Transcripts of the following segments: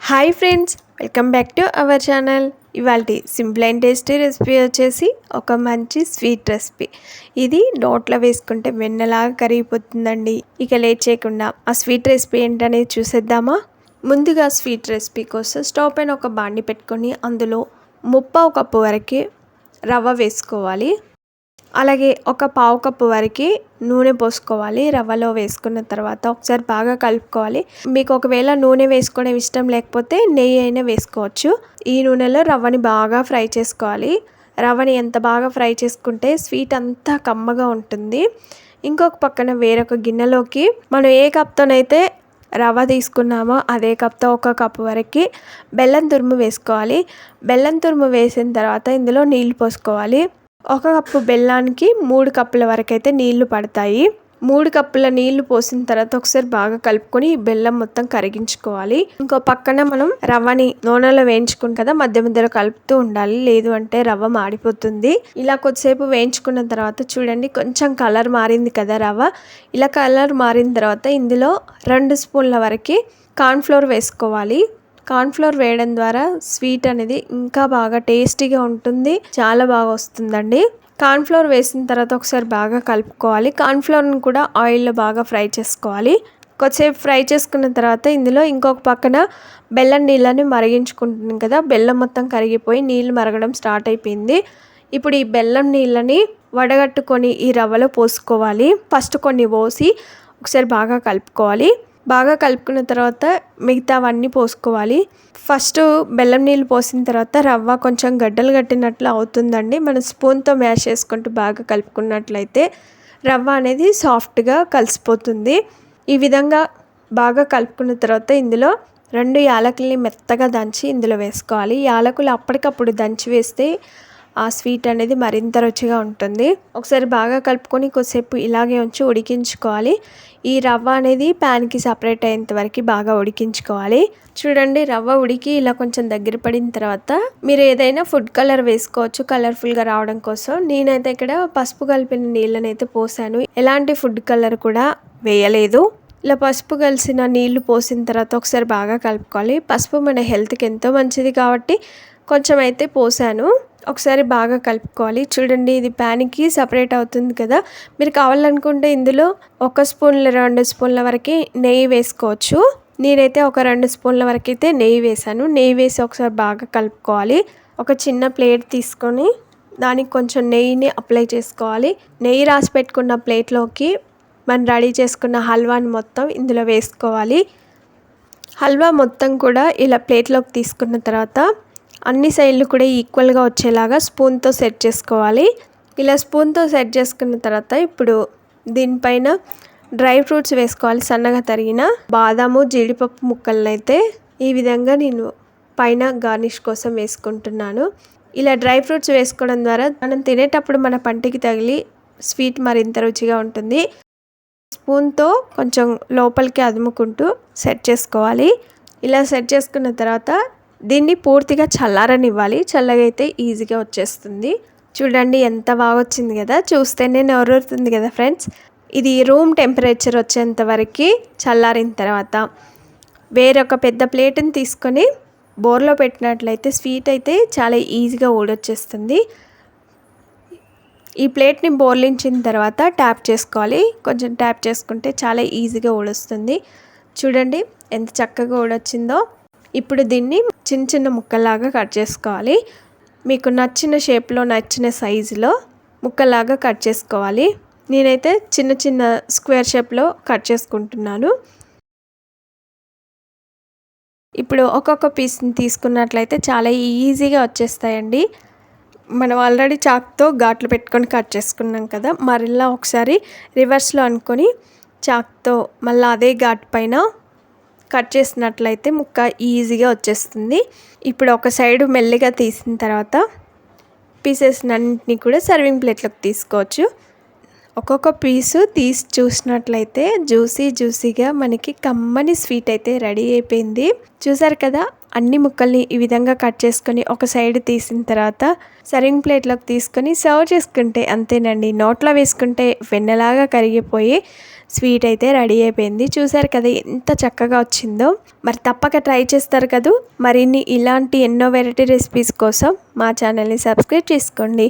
Hi friends, welcome back to our channel. ఇవాళ simple and tasty recipe వచ్చేసి ఒక మంచి స్వీట్ రెసిపీ. ఇది నోట్లో వేసుకుంటే వెన్నలాగా కరిగిపోతుందండి. ఇక లేట్ చేయకుండా ఆ స్వీట్ రెసిపీ ఏంటనేది చూసేద్దామా. ముందుగా స్వీట్ రెసిపీ కోసం స్టవ్ పైన ఒక బాండి పెట్టుకొని అందులో 1/2 కప్పు వరకు రవ్వ వేసుకోవాలి. అలాగే ఒక 1/2 కప్పు వరకు నూనె పోసుకోవాలి. రవ్వలో వేసుకున్న తర్వాత ఒకసారి బాగా కలుపుకోవాలి. మీకు ఒకవేళ నూనె వేసుకోవడం ఇష్టం లేకపోతే నెయ్యి అయినా వేసుకోవచ్చు. ఈ నూనెలో రవ్వని బాగా ఫ్రై చేసుకోవాలి. రవ్వని ఎంత బాగా ఫ్రై చేసుకుంటే స్వీట్ అంతా కమ్మగా ఉంటుంది. ఇంకొక పక్కన వేరొక గిన్నెలోకి మనం ఏ కప్తోనైతే రవ్వ తీసుకున్నామో అదే కప్తో 1 కప్పు వరకు బెల్లం తురుము వేసుకోవాలి. బెల్లం తురుము వేసిన తర్వాత ఇందులో నీళ్లు పోసుకోవాలి. 1 కప్పు బెల్లానికి 3 కప్పుల వరకు అయితే నీళ్లు పడతాయి. 3 కప్పుల నీళ్లు పోసిన తర్వాత ఒకసారి బాగా కలుపుకొని బెల్లం మొత్తం కరిగించుకోవాలి. ఇంకో పక్కన మనం రవ్వని నూనెలో వేయించుకుని కదా మధ్య మధ్యలో కలుపుతూ ఉండాలి, లేదు అంటే రవ్వ మాడిపోతుంది. ఇలా కొద్దిసేపు వేయించుకున్న తర్వాత చూడండి కొంచెం కలర్ మారింది కదా రవ్వ. ఇలా కలర్ మారిన తర్వాత ఇందులో 2 స్పూన్ల వరకు కార్న్ఫ్లోర్ వేసుకోవాలి. కార్న్ఫ్లోర్ వేయడం ద్వారా స్వీట్ అనేది ఇంకా బాగా టేస్టీగా ఉంటుంది, చాలా బాగా వస్తుందండి. కార్న్ఫ్లోర్ వేసిన తర్వాత ఒకసారి బాగా కలుపుకోవాలి. కార్న్ఫ్లోర్ని కూడా ఆయిల్లో బాగా ఫ్రై చేసుకోవాలి. కొద్దిసేపు ఫ్రై చేసుకున్న తర్వాత ఇందులో ఇంకొక పక్కన బెల్లం నీళ్ళని మరిగించుకుంటుంది కదా, బెల్లం మొత్తం కరిగిపోయి నీళ్ళు మరగడం స్టార్ట్ అయిపోయింది. ఇప్పుడు ఈ బెల్లం నీళ్ళని వడగట్టుకొని ఈ రవ్వలో పోసుకోవాలి. ఫస్ట్ కొన్ని పోసి ఒకసారి బాగా కలుపుకోవాలి. బాగా కలుపుకున్న తర్వాత మిగతావన్నీ పోసుకోవాలి. ఫస్ట్ బెల్లం నీళ్ళు పోసిన తర్వాత రవ్వ కొంచెం గడ్డలు కట్టినట్లు అవుతుందండి. మనం స్పూన్తో మ్యాష్ చేసుకుంటూ బాగా కలుపుకున్నట్లయితే రవ్వ అనేది సాఫ్ట్గా కలిసిపోతుంది. ఈ విధంగా బాగా కలుపుకున్న తర్వాత ఇందులో 2 యాలకుల్ని మెత్తగా దంచి ఇందులో వేసుకోవాలి. యాలకులు అప్పటికప్పుడు దంచి వేస్తే ఆ స్వీట్ అనేది మరింత రుచిగా ఉంటుంది. ఒకసారి బాగా కలుపుకొని కొద్దిసేపు ఇలాగే ఉంచి ఉడికించుకోవాలి. ఈ రవ్వ అనేది ప్యాన్కి సపరేట్ అయ్యేంత వరకు బాగా ఉడికించుకోవాలి. చూడండి రవ్వ ఉడికి ఇలా కొంచెం దగ్గర పడిన తర్వాత మీరు ఏదైనా ఫుడ్ కలర్ వేసుకోవచ్చు కలర్ఫుల్గా రావడం కోసం. నేనైతే ఇక్కడ పసుపు కలిపిన నీళ్ళని అయితే పోసాను, ఎలాంటి ఫుడ్ కలర్ కూడా వేయలేదు. ఇలా పసుపు కలిసిన నీళ్లు పోసిన తర్వాత ఒకసారి బాగా కలుపుకోవాలి. పసుపు మన హెల్త్కి ఎంతో మంచిది కాబట్టి కొంచెం అయితే పోసాను. ఒకసారి బాగా కలుపుకోవాలి. చూడండి ఇది ప్యాన్కి సపరేట్ అవుతుంది కదా. మీరు కావాలనుకుంటే ఇందులో 1 స్పూన్ 2 స్పూన్ల వరకు నెయ్యి వేసుకోవచ్చు. నేనైతే ఒక 2 స్పూన్ల వరకు అయితే నెయ్యి వేసాను. నెయ్యి వేసి ఒకసారి బాగా కలుపుకోవాలి. ఒక చిన్న ప్లేట్ తీసుకొని దానికి కొంచెం నెయ్యిని అప్లై చేసుకోవాలి. నెయ్యి రాసి పెట్టుకున్న ప్లేట్లోకి మనం రెడీ చేసుకున్న హల్వాని మొత్తం ఇందులో వేసుకోవాలి. హల్వా మొత్తం కూడా ఇలా ప్లేట్లోకి తీసుకున్న తర్వాత అన్ని సైడ్లు కూడా ఈక్వల్గా వచ్చేలాగా స్పూన్తో సెట్ చేసుకోవాలి. ఇలా స్పూన్తో సెట్ చేసుకున్న తర్వాత ఇప్పుడు దీనిపైన డ్రై ఫ్రూట్స్ వేసుకోవాలి. సన్నగా తరిగిన బాదాము జీడిపప్పు ముక్కలను అయితే ఈ విధంగా నేను పైన గార్నిష్ కోసం వేసుకుంటున్నాను. ఇలా డ్రై ఫ్రూట్స్ వేసుకోవడం ద్వారా మనం తినేటప్పుడు మన పంటికి తగిలి స్వీట్ మరింత రుచిగా ఉంటుంది. స్పూన్తో కొంచెం లోపలికి అదుముకుంటూ సెట్ చేసుకోవాలి. ఇలా సెట్ చేసుకున్న తర్వాత దీన్ని పూర్తిగా చల్లారనివ్వాలి. చల్లగా అయితే ఈజీగా వచ్చేస్తుంది. చూడండి ఎంత బాగా వచ్చింది కదా, చూస్తేనే నోరూరుతుంది కదా ఫ్రెండ్స్. ఇది రూమ్ టెంపరేచర్ వచ్చేంత వరకు చల్లారిన తర్వాత వేరొక పెద్ద ప్లేట్ని తీసుకొని బోర్లో పెట్టినట్లయితే స్వీట్ అయితే చాలా ఈజీగా ఊడొచ్చేస్తుంది. ఈ ప్లేట్ని బోర్లించిన తర్వాత ట్యాప్ చేసుకోవాలి. కొంచెం ట్యాప్ చేసుకుంటే చాలా ఈజీగా ఊడొస్తుంది. చూడండి ఎంత చక్కగా ఊడొచ్చిందో. ఇప్పుడు దీన్ని చిన్న చిన్న ముక్కలాగా కట్ చేసుకోవాలి. మీకు నచ్చిన షేప్లో నచ్చిన సైజులో ముక్కలాగా కట్ చేసుకోవాలి. నేనైతే చిన్న చిన్న స్క్వేర్ షేప్లో కట్ చేసుకుంటున్నాను. ఇప్పుడు ఒక్కొక్క పీస్ని తీసుకున్నట్లయితే చాలా ఈజీగా వచ్చేస్తాయండి. మనం ఆల్రెడీ చాక్తో ఘాట్లు పెట్టుకొని కట్ చేసుకున్నాం కదా, మరలా ఒకసారి రివర్స్లో అనుకొని చాక్తో మళ్ళీ అదే ఘాట్ పైన కట్ చేసినట్లయితే ముక్క ఈజీగా వచ్చేస్తుంది. ఇప్పుడు ఒక సైడు మెల్లిగా తీసిన తర్వాత పీసెస్ని కూడా సర్వింగ్ ప్లేట్లోకి తీసుకోవచ్చు. ఒక్కొక్క పీసు తీసి చూసినట్లయితే జ్యూసీగా మనకి కమ్మని స్వీట్ అయితే రెడీ అయిపోయింది. చూసారు కదా, అన్ని ముక్కల్ని ఈ విధంగా కట్ చేసుకొని ఒక సైడ్ తీసిన తర్వాత సర్వింగ్ ప్లేట్లోకి తీసుకొని సర్వ్ చేసుకుంటే అంతేనండి. నోట్లో వేసుకుంటే వెన్నలాగా కరిగిపోయి స్వీట్ అయితే రెడీ అయిపోయింది. చూసారు కదా ఎంత చక్కగా వచ్చిందో. మరి తప్పక ట్రై చేస్తారు కదా. మరిన్ని ఇలాంటి ఎన్నో వెరైటీ రెసిపీస్ కోసం మా ఛానల్ని సబ్స్క్రైబ్ చేసుకోండి.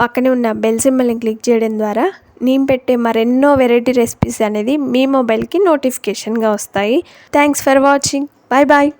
పక్కనే ఉన్న బెల్ సింబల్ని క్లిక్ చేయడం ద్వారా నేను పెట్టే మరెన్నో వెరైటీ రెసిపీస్ అనేది మీ మొబైల్కి నోటిఫికేషన్గా వస్తాయి. Thanks for watching. Bye bye.